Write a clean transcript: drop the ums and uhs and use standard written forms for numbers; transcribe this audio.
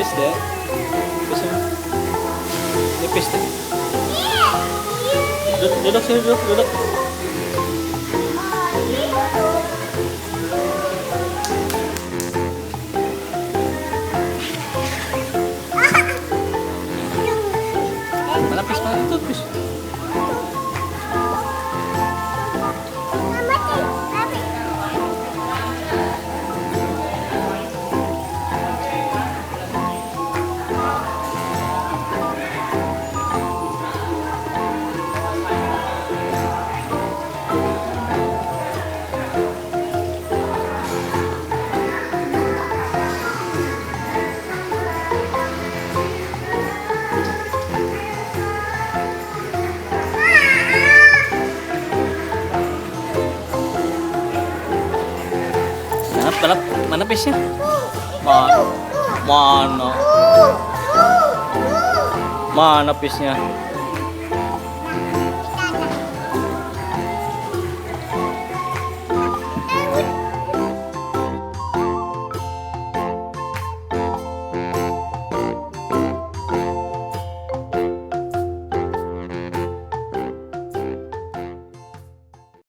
Nipis din. Nipis mo. Nipis din. Dudok sila, dudok. Manapis pa ito, fish. Manap, manapis niya. Mana. Manapis niya.